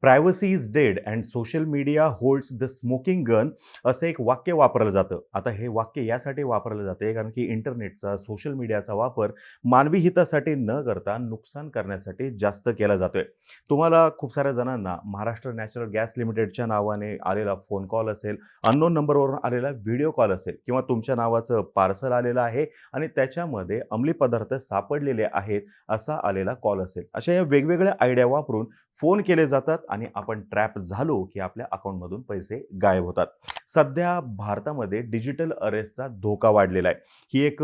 Privacy is dead and social media holds the smoking gun असं एक वाक्य वापरलं जातं. आता हे वाक्य यासाठी वापरलं जाते कारण की इंटरनेटचा, सोशल मीडियाचा वापर मानवी हितासाठी न करता नुकसान करण्यासाठी जास्त केला जातोय. तुम्हाला खूप साऱ्या जणांना महाराष्ट्र नॅचरल गॅस लिमिटेडच्या नावाने आलेला फोन कॉल असेल, अननोन नंबरवरून आलेला व्हिडिओ कॉल असेल किंवा तुमच्या नावाचं पार्सल आलेलं आहे आणि त्याच्यामध्ये अंमली पदार्थ सापडलेले आहेत असा आलेला कॉल असेल. अशा या वेगवेगळ्या आयडिया वापरून फोन केले जातात आणि आपण ट्रॅप झालो की आपल्या अकाउंटमधून पैसे गायब होतात. सध्या भारतामध्ये डिजिटल अरेस्टचा धोका वाढलेला आहे. ही एक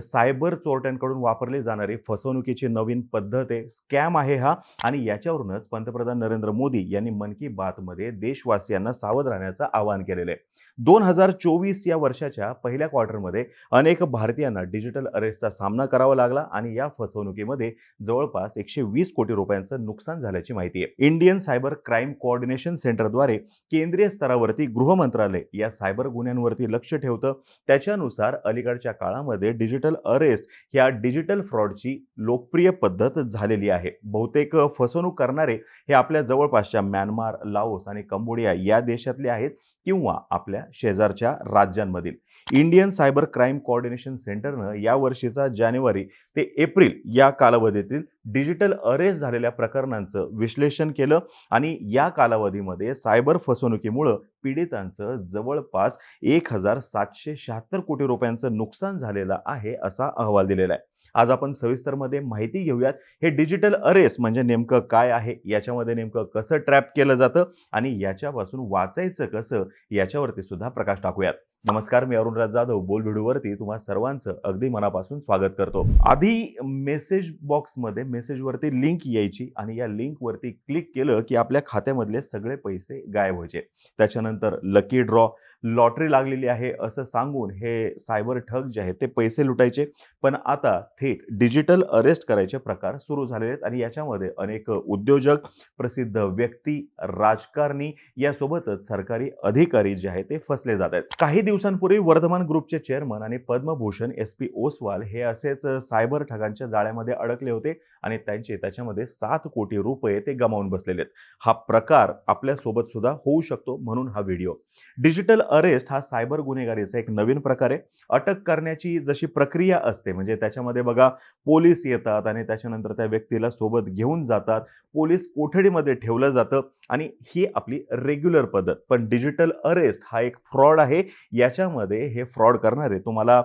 सायबर चोरट्यांकडून वापरली जाणारी फसवणुकीची नवीन पद्धत आहे, स्कॅम आहे हा. आणि याच्यावरूनच पंतप्रधान नरेंद्र मोदी यांनी मन की बातमध्ये देशवासियांना सावध राहण्याचं आवाहन केलेलं आहे. 2024 या वर्षाच्या पहिल्या क्वार्टरमध्ये अनेक भारतीयांना डिजिटल अरेस्टचा सामना करावा लागला आणि या फसवणुकीमध्ये जवळपास 120 कोटी रुपयांचं नुकसान झाल्याची माहिती आहे. इंडियन सायबर क्राईम कोऑर्डिनेशन सेंटरद्वारे केंद्रीय स्तरावरती गृह मंत्रालय या सायबर गुन्ह्यांवरती लक्ष ठेवतं. त्याच्यानुसार अलीकडच्या काळामध्ये डिजिटल अरेस्ट ह्या डिजिटल फ्रॉडची लोकप्रिय पद्धत झालेली आहे. बहुतेक फसवणूक करणारे हे आपल्या जवळपासच्या म्यानमार, लाओस आणि कंबोडिया या देशातले आहेत किंवा आपल्या शेजारच्या राज्यांमधील. इंडियन सायबर क्राईम कोऑर्डिनेशन सेंटरनं या वर्षीचा जानेवारी ते एप्रिल या कालावधीतील डिजिटल अरेस्ट झालेल्या प्रकरणांचं विश्लेषण केलं आणि या कालावधीमध्ये सायबर फसवणुकीमुळे पीडितांचं जवळपास 1,776 कोटी रुपयांचं नुकसान झालेलं आहे असा अहवाल दिलेला आहे. आज आपण सविस्तरमध्ये माहिती घेऊयात हे डिजिटल अरेस्ट म्हणजे नेमकं काय आहे, याच्यामध्ये नेमकं कसं ट्रॅप केलं जातं आणि याच्यापासून वाचायचं कसं याच्यावरती सुद्धा प्रकाश टाकूयात. नमस्कार, मी अरुणराज जाधव बोल व्हिडिओवरती तुम्हा सर्वांचं अगदी मनापासून स्वागत करतो. आधी मेसेज बॉक्समध्ये मेसेजवरती लिंक यायची आणि या लिंकवरती क्लिक केलं की आपल्या खात्यामधले सगळे पैसे गायब व्हायचे. त्याच्यानंतर लकी ड्रॉ, लॉटरी लागलेली आहे असं सांगून हे सायबर ठग जे आहेत ते पैसे लुटायचे. पण आता थेट डिजिटल अरेस्ट करायचे प्रकार सुरू झालेले आहेत आणि याच्यामध्ये अनेक उद्योजक, प्रसिद्ध व्यक्ती, राजकारणी यासोबतच सरकारी अधिकारी जे आहेत ते फसले जात आहेत. काही दिवसांपूर्वी वर्धमान ग्रुपचे चेअरमन आणि पद्मभूषण SP ओसवाल हे असेच सायबर ठगांच्या जाळ्यामध्ये अडकले होते आणि त्याच्यामध्ये 7 कोटी रुपये ते गमावून बसलेले आहेत. हा प्रकार आपल्या सोबत सुद्धा होऊ शकतो, म्हणून हा व्हिडिओ. डिजिटल अरेस्ट हा सायबर गुन्हेगारीचा एक नवीन प्रकार आहे. अटक करण्याची जशी प्रक्रिया असते म्हणजे त्याच्यामध्ये बघा, पोलीस येतात आणि त्याच्यानंतर त्या व्यक्तीला सोबत घेऊन जातात, पोलीस कोठडीमध्ये ठेवलं जातं आणि ही आपली रेग्युलर पद्धत. पण डिजिटल अरेस्ट हा एक फ्रॉड आहे. याच्यामध्ये हे फ्रॉड करणारे तुम्हाला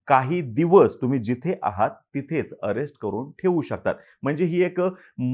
काही दिवस तुम्ही जिथे आहात तिथेच अरेस्ट करून ठेवू शकतात. म्हणजे ही एक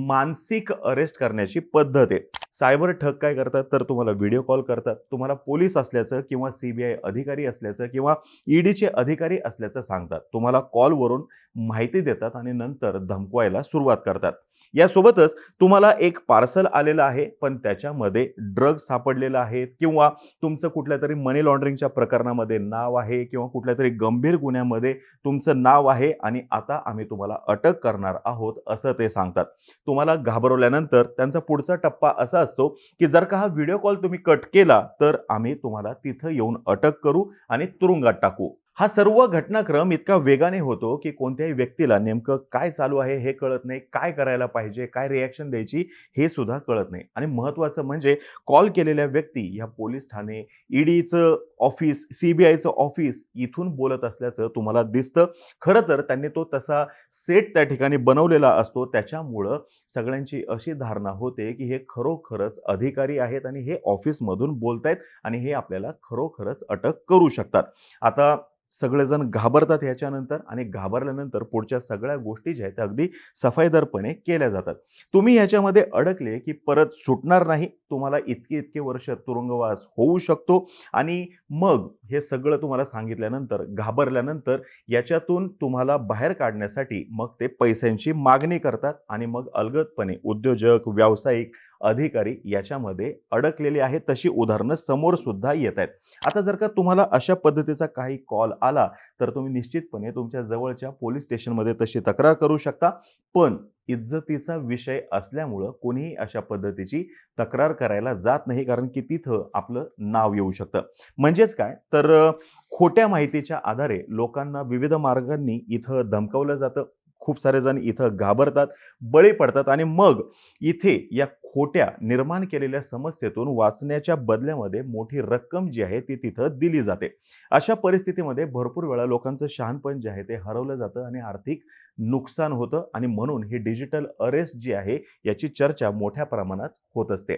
मानसिक अरेस्ट करण्याची पद्धत आहे. सायबर ठग काय करतात तर तुम्हाला व्हिडिओ कॉल करतात, तुम्हाला पोलीस असल्याचं किंवा CBI अधिकारी असल्याचं किंवा EDचे अधिकारी असल्याचं सांगतात, तुम्हाला कॉलवरून माहिती देतात आणि नंतर धमकवायला सुरुवात करतात. यासोबतच तुम्हाला एक पार्सल आलेलं आहे पण त्याच्यामध्ये ड्रग्ज सापडलेलं आहे किंवा तुमचं कुठल्या तरी मनी लॉन्ड्रिंगच्या प्रकरणामध्ये नाव आहे किंवा कुठल्या तरी गंभीर गुन्ह्यामध्ये तुमचं नाव आहे आणि आता आम्ही तुम्हाला अटक करणार आहोत असं ते सांगतात. तुम्हाला घाबरवल्यानंतर त्यांचा पुढचा टप्पा असा असतो की जर का हा व्हिडिओ कॉल तुम्ही कट केला तर आम्ही तुम्हाला तिथं येऊन अटक करू आणि तुरुंगात टाकू. हा सर्व घटनाक्रम इतका वेगाने होतो की कोणत्याही व्यक्तीला नेमकं काय चालू आहे हे कळत नाही, काय करायला पाहिजे, काय रिॲक्शन द्यायची हे सुद्धा कळत नाही. आणि महत्त्वाचं म्हणजे कॉल केलेल्या व्यक्ती या पोलीस ठाणे, EDचं ऑफिस, CBIचं ऑफिस इथून बोलत असल्याचं तुम्हाला दिसतं. खरं तर त्यांनी तो तसा सेट त्या ठिकाणी बनवलेला असतो. त्याच्यामुळं सगळ्यांची अशी धारणा होते की हे खरोखरच अधिकारी आहेत आणि हे ऑफिसमधून बोलतायत आणि हे आपल्याला खरोखरच अटक करू शकतात. आता सगळेजण घाबरतात याच्यानंतर आणि घाबरल्यानंतर पुढच्या सगळ्या गोष्टी ज्या आहेत त्या अगदी सफाईदारपणे केल्या जातात. तुम्ही ह्याच्यामध्ये अडकले की परत सुटणार नाही. तुम्हाला इतके वर्ष तुरुंगवास होऊ शकतो आणि मग हे सगळं तुम्हाला सांगितल्यानंतर घाबरल्यानंतर याच्यातून तुम्हाला बाहेर काढण्यासाठी मग ते पैशांची मागणी करतात आणि मग अलगदपणे उद्योजक, व्यावसायिक, अधिकारी याच्यामध्ये अडकलेले आहेत. तशी उदाहरणं समोर सुद्धा येत आहेत. आता जर का तुम्हाला अशा पद्धतीचा काही कॉल आला तर तुम्ही निश्चितपणे तुमच्या जवळच्या पोलीस स्टेशनमध्ये तशी तक्रार करू शकता. पण इज्जतीचा विषय असल्यामुळं कोणीही अशा पद्धतीची तक्रार करायला जात नाही, कारण की तिथं आपलं नाव येऊ शकतं. म्हणजेच काय तर खोट्या माहितीच्या आधारे लोकांना विविध मार्गांनी इथं धमकावलं जातं. खूप सारे जण इथं घाबरतात, बळी पडतात आणि मग इथे या खोट्या निर्माण केलेल्या समस्येतून वाचण्याच्या बदल्यामध्ये मोठी रक्कम जी आहे ती तिथं दिली जाते. अशा परिस्थितीमध्ये भरपूर वेळा लोकांचं शहाणपण जे आहे ते हरवलं जातं आणि आर्थिक नुकसान होतं आणि म्हणून ही डिजिटल अरेस्ट जी आहे याची चर्चा मोठ्या प्रमाणात होत असते.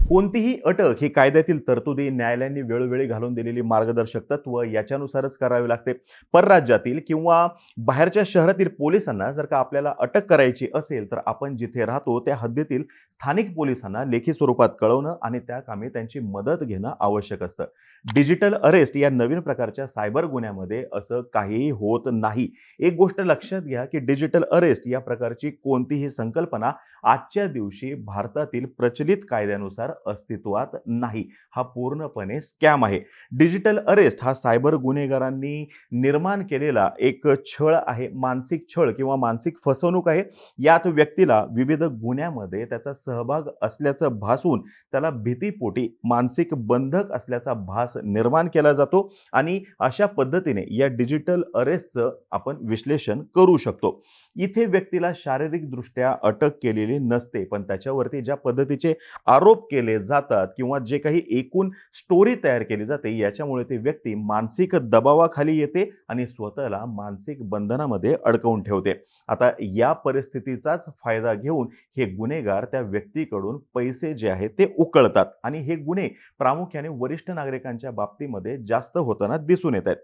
कोणतीही अटक ही कायद्यातील तरतुदी, न्यायालयांनी वेळोवेळी घालून दिलेली मार्गदर्शक तत्व याच्यानुसारच करावी लागते. परराज्यातील किंवा बाहेरच्या शहरातील पोलिसांना जर का आपल्याला अटक करायची असेल तर आपण जिथे राहतो त्या हद्दीतील स्थानिक पोलिसांना लेखी स्वरूपात कळवणं आणि त्या कामी त्यांची मदत घेणं आवश्यक असतं. डिजिटल अरेस्ट या नवीन प्रकारच्या सायबर गुन्ह्यामध्ये असं काहीही होत नाही. एक गोष्ट लक्षात घ्या की डिजिटल अरेस्ट या प्रकारची कोणतीही संकल्पना आजच्या दिवशी भारतातील प्रचलित कायद्यानुसार अस्तित्वात नाही. हा पूर्णपणे स्कॅम आहे. डिजिटल अरेस्ट हा सायबर गुन्हेगारांनी निर्माण केलेला एक छळ आहे, मानसिक छळ किंवा मानसिक फसवणूक आहे. यात व्यक्तीला विविध गुन्ह्यामध्ये त्याचा सहभाग असल्याचं भासवून त्याला भीतीपोटी मानसिक बंधक असल्याचा भास निर्माण केला जातो आणि अशा पद्धतीने या डिजिटल अरेस्टचं आपण विश्लेषण करू शकतो. इथे व्यक्तीला शारीरिकदृष्ट्या अटक केलेली नसते, पण त्याच्यावरती ज्या पद्धतीचे आरोप केले जातात किंवा जे काही एकूण स्टोरी तयार केली जाते याच्यामुळे ती व्यक्ती मानसिक दबावाखाली येते आणि स्वतःला मानसिक बंधनामध्ये अडकवून ठेवते. आता या परिस्थितीचाच फायदा घेऊन हे गुन्हेगार त्या व्यक्तीकडून पैसे जे आहेत ते उकळतात आणि हे गुन्हे प्रामुख्याने वरिष्ठ नागरिकांच्या बाबतीमध्ये जास्त होताना दिसून येत आहेत.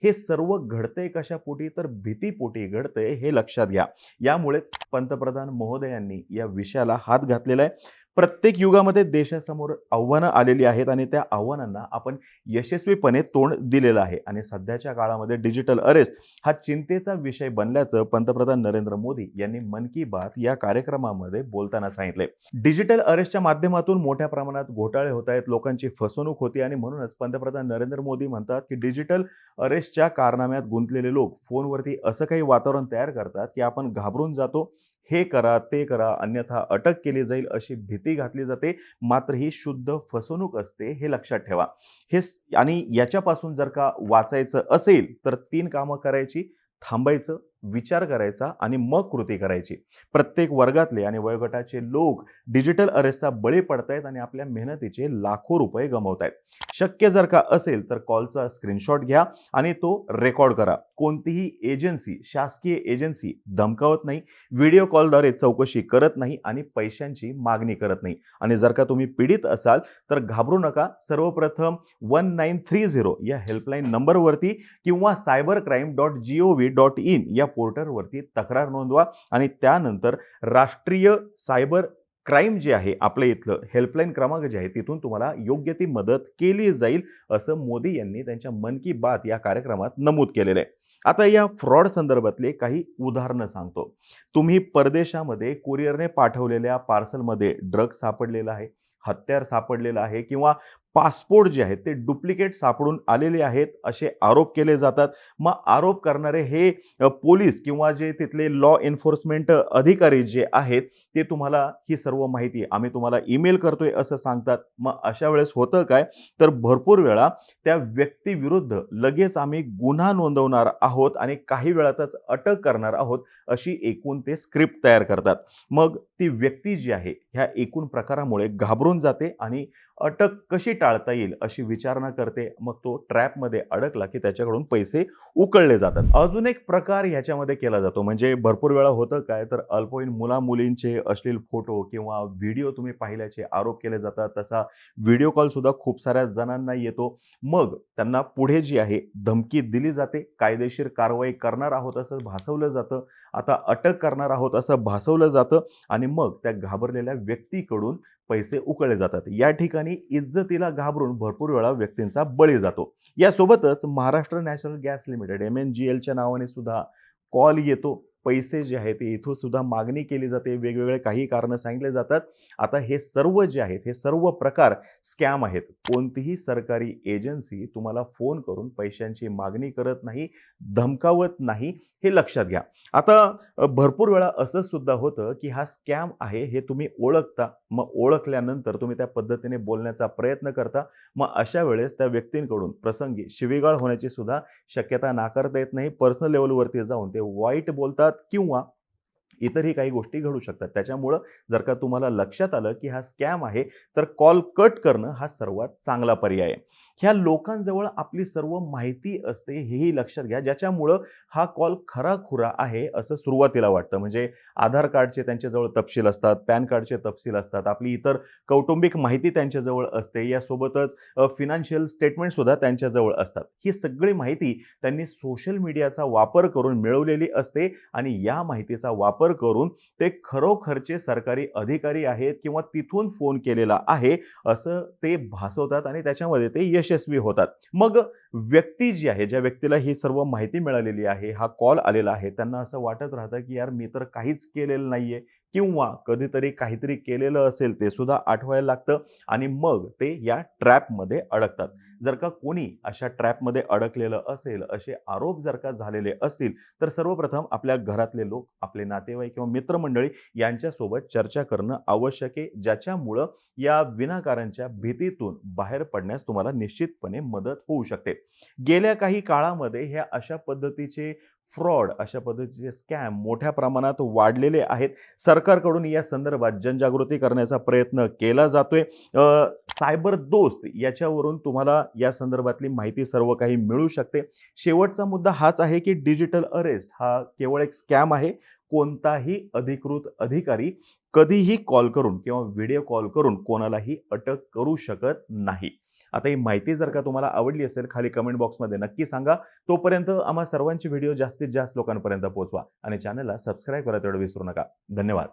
हे सर्व घडतंय कशापोटी तर भीतीपोटी घडतंय हे लक्षात घ्या. यामुळेच पंतप्रधान महोदयांनी या विषयाला हात घातलेला आहे. प्रत्येक युगामध्ये देशासमोर आव्हानं आलेली आहेत आणि त्या आव्हानांना आपण यशस्वीपणे तोंड दिलेलं आहे आणि सध्याच्या काळामध्ये डिजिटल अरेस्ट हा चिंतेचा विषय बनल्याचं पंतप्रधान नरेंद्र मोदी यांनी मन की बात या कार्यक्रमामध्ये बोलताना सांगितले. डिजिटल अरेस्टच्या माध्यमातून मोठ्या प्रमाणात घोटाळे होत आहेत, लोकांची फसवणूक होती आणि म्हणूनच पंतप्रधान नरेंद्र मोदी म्हणतात की डिजिटल अरेस्टच्या कारनाम्यात गुंतलेले लोक फोनवरती असं काही वातावरण तयार करतात की आपण घाबरून जातो. हे करा, ते करा, अन्यथा अटक केली जाईल अशी भीती घातली जाते. मात्र ही शुद्ध फसवणूक असते हे लक्षात ठेवा. आणि याच्यापासून जर का वाचायचं असेल तर 3 कामं करायची: थांबायचं, विचार करायचा आणि मग कृती करायची. प्रत्येक वर्गातले आणि वयोगटाचे लोक डिजिटल अरेस्टचा बळी पडतायत आणि आपल्या मेहनतीचे लाखो रुपये गमावतायत. शक्य जर का असेल तर कॉलचा स्क्रीनशॉट घ्या आणि तो रेकॉर्ड करा. कोणतीही एजन्सी, शासकीय एजन्सी धमकावत नाही, व्हिडिओ कॉलद्वारे चौकशी करत नाही आणि पैशांची मागणी करत नाही. आणि जर का तुम्ही पीडित असाल तर घाबरू नका. सर्वप्रथम 1930 या हेल्पलाईन नंबरवरती किंवा cybercrime.gov.in या पोर्टलवरती तक्रार नोंदवा आणि त्यानंतर राष्ट्रीय सायबर क्राईम जे आहे आपल्या इथलं हेल्पलाईन क्रमांक जे आहे तिथून तुम्हाला योग्य ती मदत केली जाईल असं मोदी यांनी त्यांच्या मन की बात या कार्यक्रमात नमूद केलेलं आहे. आता या फ्रॉड संदर्भातले काही उदाहरणं सांगतो. तुम्ही परदेशामध्ये कुरिअरने पाठवलेल्या पार्सलमध्ये ड्रग सापडलेला आहे, हत्यार सापडलेलं आहे किंवा पासपोर्ट जे आहेत ते डुप्लिकेट सापडून आलेले आहेत असे आरोप केले जातात. मग आरोप करणारे हे पोलीस किंवा जे तिथले लॉ एन्फोर्समेंट अधिकारी जे आहेत ते तुम्हाला ही सर्व माहिती आम्ही तुम्हाला ईमेल करतोय असं सांगतात. मग अशा वेळेस होतं काय तर भरपूर वेळा त्या व्यक्तीविरुद्ध लगेच आम्ही गुन्हा नोंदवणार आहोत आणि काही वेळातच अटक करणार आहोत अशी एकूण ते स्क्रिप्ट तयार करतात. मग ती व्यक्ती जी आहे ह्या एकूण प्रकारामुळे घाबरून जाते आणि अटक कशी टाळता येईल अशी विचारणा करते. मग तो ट्रॅपमध्ये अडकला की त्याच्याकडून पैसे उकळले जातात. अजून एक प्रकार ह्याच्यामध्ये केला जातो म्हणजे भरपूर वेळा होतं काय तर अल्पवयीन मुला-मुलींचे अश्लील फोटो किंवा व्हिडिओ तुम्ही पाहिल्याचे आरोप केले जातात. तसा व्हिडिओ कॉल सुद्धा खूप साऱ्या जणांना येतो. मग त्यांना पुढे जी आहे धमकी दिली जाते, कायदेशीर कारवाई करणार आहोत असं भासवलं जातं, आता अटक करणार आहोत असं भासवलं जातं आणि मग त्या घाबरलेल्या व्यक्तीकडून पैसे उकळले जातात. या ठिकाणी इज्जतीला घाबरून भरपूर वेळा व्यक्तींचा बळी जातो. यासोबतच महाराष्ट्र नॅशनल गॅस लिमिटेड MNGLच्या नावाने सुद्धा कॉल येतो. पैसे जे आहेत ते इथून सुद्धा मागणी केली जाते. वेगवेगळे काही कारणं सांगितले जातात. आता हे सर्व जे आहेत हे सर्व प्रकार स्कॅम आहेत. कोणतीही सरकारी एजन्सी तुम्हाला फोन करून पैशांची मागणी करत नाही, धमकावत नाही हे लक्षात घ्या. आता भरपूर वेळा असं सुद्धा होतं की हा स्कॅम आहे हे तुम्ही ओळखता. मग ओळखल्यानंतर तुम्ही त्या पद्धतीने बोलण्याचा प्रयत्न करता. मग अशा वेळेस त्या व्यक्तींकडून प्रसंगी शिवीगाळ होण्याची सुद्धा शक्यता नाकारता येत नाही. पर्सनल लेव्हलवरती जाऊन ते वाईट बोलतात किंवा इतरही काही गोष्टी घडू शकतात. त्याच्यामुळं जर का तुम्हाला लक्षात आलं, की हा स्कॅम आहे, तर कॉल कट करणं हा सर्वात चांगला पर्याय आहे. ह्या लोकांजवळ आपली सर्व माहिती असते हेही लक्षात घ्या, ज्याच्यामुळं हा कॉल खरा-खुरा आहे असं सुरुवातीला वाटतं. म्हणजे आधार कार्डचे त्यांच्याजवळ तपशील असतात, पॅन कार्डचे तपशील असतात, आपली इतर कौटुंबिक माहिती त्यांच्याजवळ असते. यासोबतच फायनान्शियल स्टेटमेंटसुद्धा त्यांच्याजवळ असतात. ही सगळी माहिती त्यांनी सोशल मीडियाचा वापर करून मिळवलेली असते आणि या माहितीचा वापर करून ते खरोखरचे सरकारी अधिकारी आहेत किंवा तिथून फोन केलेला आहे असं ते भासवतात आणि त्याच्यामध्ये ते यशस्वी होतात. मग व्यक्ती जी आहे, ज्या व्यक्तीला ही सर्व माहिती मिळालेली आहे, हा कॉल आलेला आहे, त्यांना असं वाटत राहतं, की यार मी तर काहीच केलेलं नाहीये किंवा कधीतरी काहीतरी केलेलं असेल ते सुद्धा आठवायला लागतं आणि मग ते या ट्रॅपमध्ये अडकतात. जर का कोणी अशा ट्रॅपमध्ये अडकलेलं असेल, असे आरोप जर का झालेले असतील, तर सर्वप्रथम आपल्या घरातले लोक, आपले नातेवाईक किंवा मित्रमंडळी यांच्यासोबत चर्चा करणं आवश्यक आहे, ज्याच्यामुळं या विनाकारणच्या भीतीतून बाहेर पडण्यास तुम्हाला निश्चितपणे मदत होऊ शकते. गेल्या काही काळामध्ये ह्या अशा पद्धतीचे फ्रॉड, अशा पद्धतीचे स्कॅम मोठ्या प्रमाणात वाढलेले आहेत. सरकारकडून या संदर्भात जनजागृती करण्याचा प्रयत्न केला जातोय. सायबर दोस्त याच्यावरून तुम्हाला या संदर्भातली माहिती सर्व काही मिळू शकते. शेवटचा मुद्दा हाच आहे, की डिजिटल अरेस्ट हा केवळ एक स्कॅम आहे. कोणताही अधिकृत अधिकारी कधीही कॉल करून किंवा व्हिडिओ कॉल करून कोणालाही अटक करू शकत नाही. आता ही माहिती जर का तुम्हाला आवडली असेल, खाली कमेंट बॉक्समध्ये नक्की सांगा. तोपर्यंत आम्हा सर्वांचे व्हिडिओ जास्तीत जास्त लोकांपर्यंत पोहोचवा आणि चॅनलला सबस्क्राईब करायला तेवढं विसरू नका. धन्यवाद.